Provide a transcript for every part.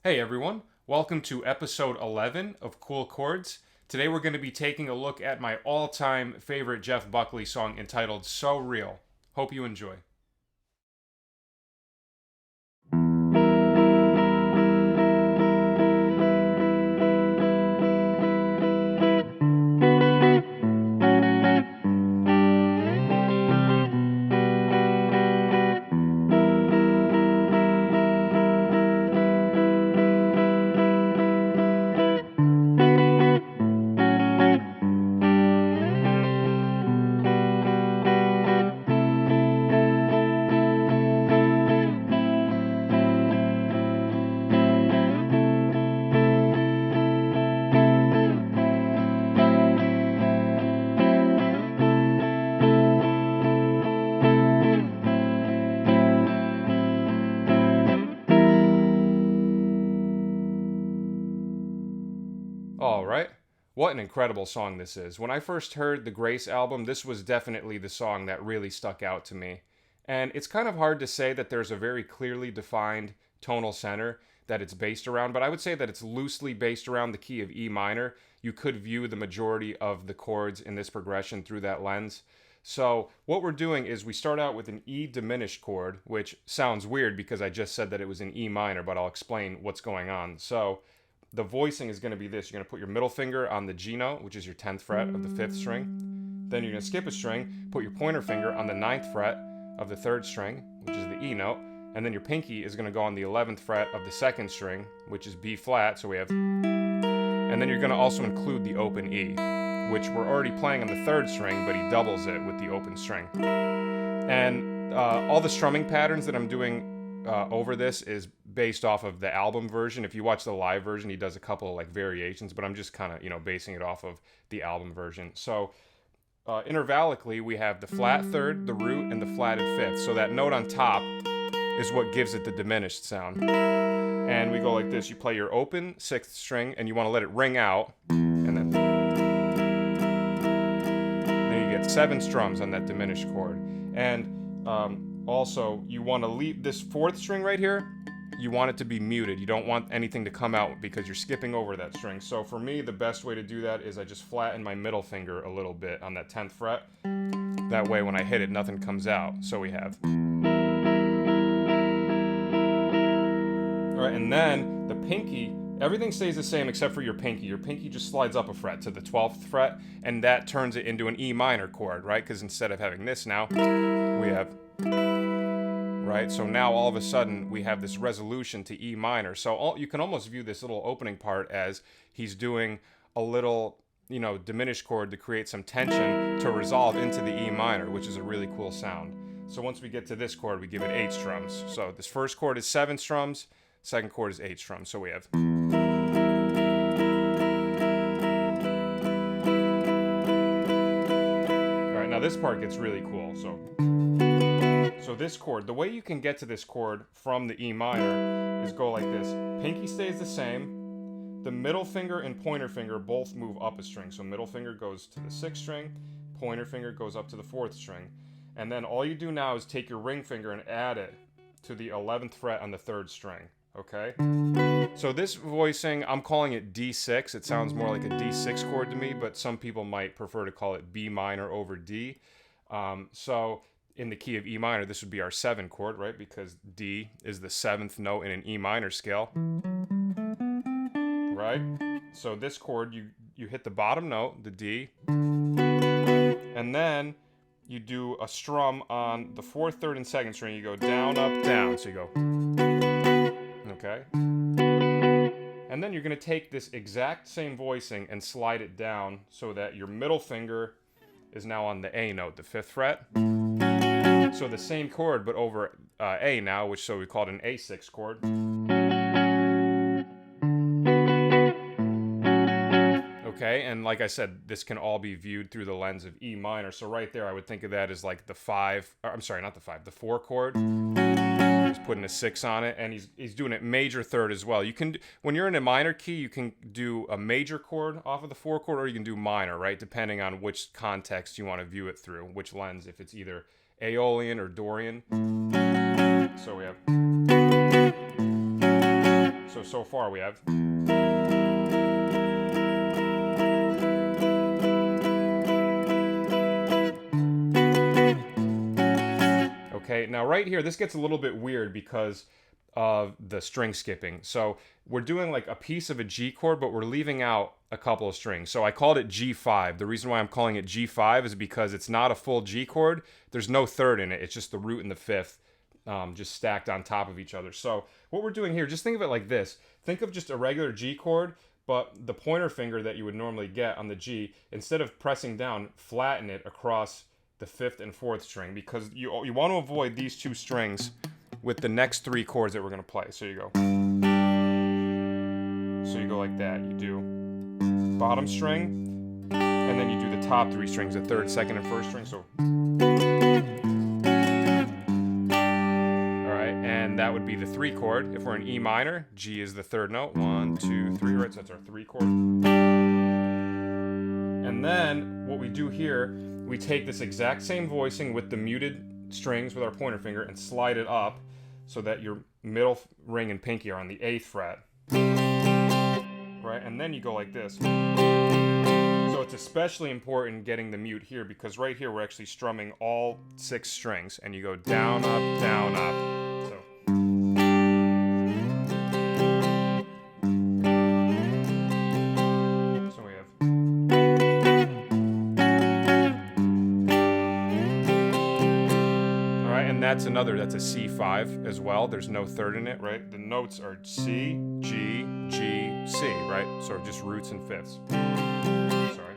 Hey everyone, welcome to episode 11 of Cool Chords. Today we're going to be taking a look at my all-time favorite Jeff Buckley song entitled So Real. Hope you enjoy. Alright, what an incredible song this is. When I first heard the Grace album, this was definitely the song that really stuck out to me. And it's kind of hard to say that there's a very clearly defined tonal center that it's based around, but I would say that it's loosely based around the key of E minor. You could view the majority of the chords in this progression through that lens. So what we're doing is we start out with an E diminished chord, which sounds weird because I just said that it was in E minor, but I'll explain what's going on. So the voicing is going to be this. You're going to put your middle finger on the G note, which is your 10th fret of the 5th string. Then you're going to skip a string, put your pointer finger on the 9th fret of the 3rd string, which is the E note. And then your pinky is going to go on the 11th fret of the 2nd string, which is B flat. So we have... And then you're going to also include the open E, which we're already playing on the 3rd string, but he doubles it with the open string. And all the strumming patterns that I'm doing over this is based off of the album version. If you watch the live version, he does a couple of like variations, but I'm just kind of, basing it off of the album version. So intervallically, we have the flat 3rd, the root, and the flatted 5th. So that note on top is what gives it the diminished sound. And we go like this. You play your open 6th string, and you want to let it ring out, and then you get 7 strums on that diminished chord. And also, you want to leave this 4th string right here, you want it to be muted. You don't want anything to come out because you're skipping over that string. So for me, the best way to do that is I just flatten my middle finger a little bit on that 10th fret. That way when I hit it, nothing comes out. So we have... Alright, and then the pinky, everything stays the same except for your pinky. Your pinky just slides up a fret to the 12th fret, and that turns it into an E minor chord, right? Because instead of having this now, we have... Right, so now all of a sudden we have this resolution to E minor. So you can almost view this little opening part as he's doing a little, diminished chord to create some tension to resolve into the E minor, which is a really cool sound. So once we get to this chord, we give it 8 strums. So this first chord is 7 strums, second chord is 8 strums. So we have... All right, now this part gets really cool. So this chord, the way you can get to this chord from the E minor is go like this. Pinky stays the same. The middle finger and pointer finger both move up a string. So middle finger goes to the 6th string, pointer finger goes up to the 4th string. And then all you do now is take your ring finger and add it to the 11th fret on the 3rd string, okay? So this voicing, I'm calling it D6. It sounds more like a D6 chord to me, but some people might prefer to call it B minor over D. So in the key of E minor, this would be our 7 chord, right? Because D is the 7th note in an E minor scale, right? So this chord, you hit the bottom note, the D, and then you do a strum on the 4th, 3rd, and 2nd string. You go down, up, down. So you go, okay? And then you're going to take this exact same voicing and slide it down so that your middle finger is now on the A note, the 5th fret. So the same chord, but over A now, so we call it an A6 chord. Okay, and like I said, this can all be viewed through the lens of E minor. So right there, I would think of that as like the 4 chord. He's putting a 6 on it, and he's doing it major 3rd as well. You can, when you're in a minor key, you can do a major chord off of the 4 chord, or you can do minor, right? Depending on which context you want to view it through, which lens, if it's either Aeolian or Dorian. So we have... So far we have. Okay, now right here, this gets a little bit weird because of the string skipping. So we're doing like a piece of a G chord, but we're leaving out a couple of strings. So I called it G5. The reason why I'm calling it G5 is because it's not a full G chord. There's no third in it. It's just the root and the fifth just stacked on top of each other. So what we're doing here, just think of it like this. Think of just a regular G chord, but the pointer finger that you would normally get on the G, instead of pressing down, flatten it across the fifth and fourth string, because you want to avoid these two strings with the next three chords that we're going to play. So you go like that. You do bottom string, and then you do the top three strings, the third, second, and first string. So all right, and that would be the 3 chord. If we're in E minor, G is the third note. 1, 2, 3, right? So that's our 3 chord. And then what we do here, we take this exact same voicing with the muted strings with our pointer finger and slide it up so that your middle ring and pinky are on the 8th fret. Right? And then you go like this. So it's especially important getting the mute here, because right here we're actually strumming all 6 strings, and you go down, up, down, up. So we have. And that's a C5 as well. There's no third in it, right? The notes are C, G, G, C, right? Sort of just roots and fifths. Sorry.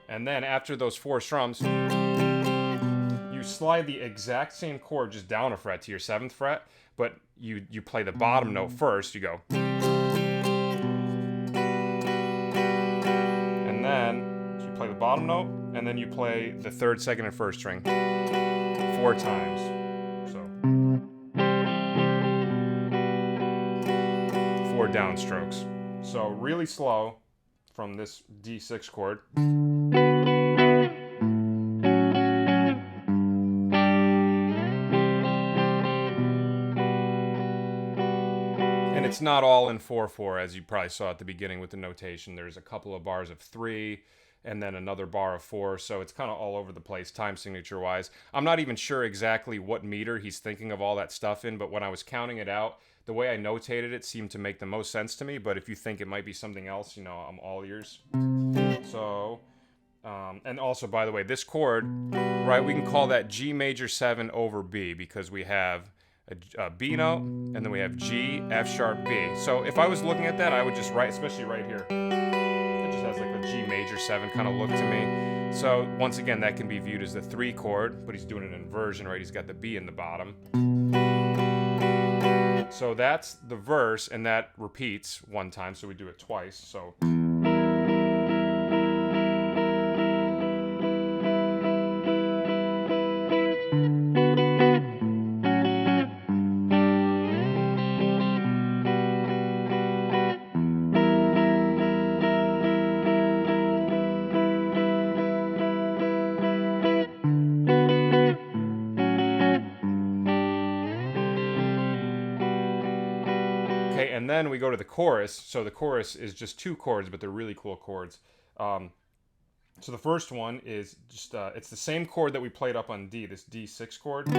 And then after those 4 strums, you slide the exact same chord just down a fret to your 7th fret, but you play the bottom note first. You go. And then so you play the bottom note, and then you play the 3rd, 2nd, and 1st string 4 times. So 4 downstrokes. So really slow from this D6 chord. And it's not all in 4/4, as you probably saw at the beginning with the notation. There's a couple of bars of 3 and then another bar of 4, so it's kind of all over the place time signature wise. I'm not even sure exactly what meter he's thinking of all that stuff in, but when I was counting it out, the way I notated it seemed to make the most sense to me. But if you think it might be something else, you know, I'm all ears. So and also, by the way, this chord, right, we can call that G major 7 over B, because we have a B note, and then we have G, F sharp, B. So if I was looking at that, I would just write, especially right here, it just has like a G major 7 kind of look to me. So once again, that can be viewed as the 3 chord, but he's doing an inversion, right? He's got the B in the bottom. So that's the verse, and that repeats 1 time, so we do it twice. So and then we go to the chorus. So the chorus is just 2 chords, but they're really cool chords. So the first one is just, it's the same chord that we played up on D, this D6 chord,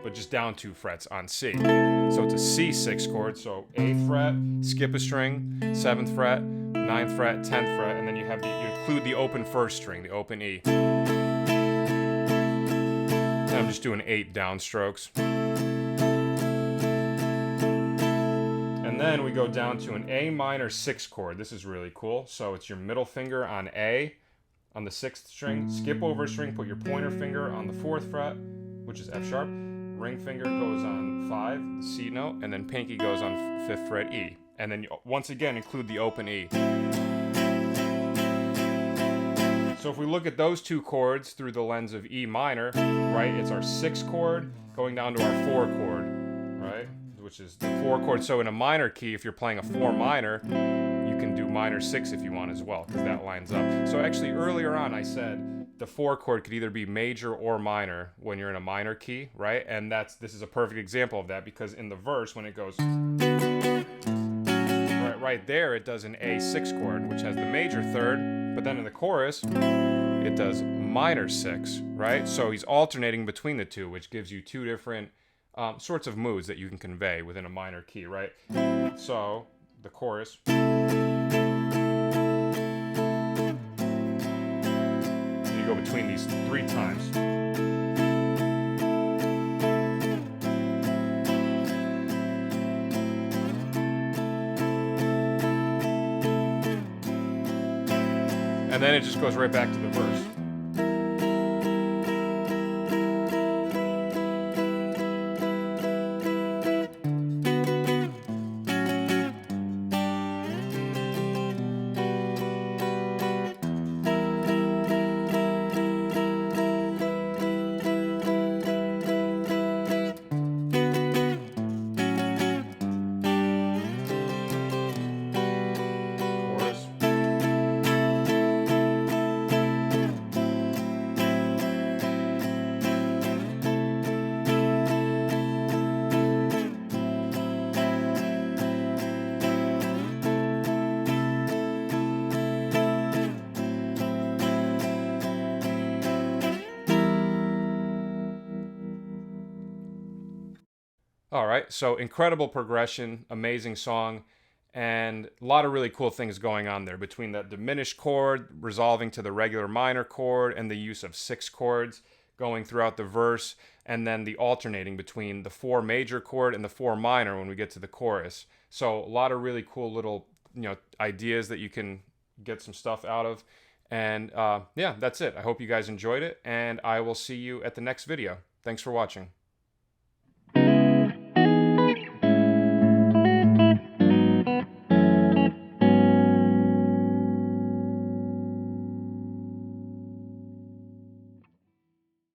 but just down 2 frets on C. So it's a C6 chord, so 8th fret, skip a string, 7th fret, 9th fret, 10th fret, and then you include the open first string, the open E. And I'm just doing 8 downstrokes. And then we go down to an A minor 6 chord. This is really cool. So it's your middle finger on A on the 6th string, skip over a string, put your pointer finger on the 4th fret, which is F sharp, ring finger goes on 5, the C note, and then pinky goes on 5th fret E. And then you once again include the open E. So if we look at those 2 chords through the lens of E minor, right, it's our 6 chord going down to our 4 chord, right? Which is the 4 chord. So in a minor key, if you're playing a 4 minor, you can do minor 6 if you want as well, because that lines up. So actually earlier on I said the 4 chord could either be major or minor when you're in a minor key, right? And this is a perfect example of that, because in the verse, when it goes right there, it does an A6 chord, which has the major third, but then in the chorus, it does minor 6, right? So he's alternating between the two, which gives you two different sorts of moods that you can convey within a minor key, right? So the chorus, you go between these 3 times. And then it just goes right back to the verse. All right, so incredible progression, amazing song, and a lot of really cool things going on there between that diminished chord resolving to the regular minor chord and the use of 6 chords going throughout the verse, and then the alternating between the 4 major chord and the 4 minor when we get to the chorus. So a lot of really cool little, ideas that you can get some stuff out of. And yeah, that's it. I hope you guys enjoyed it, and I will see you at the next video. Thanks for watching.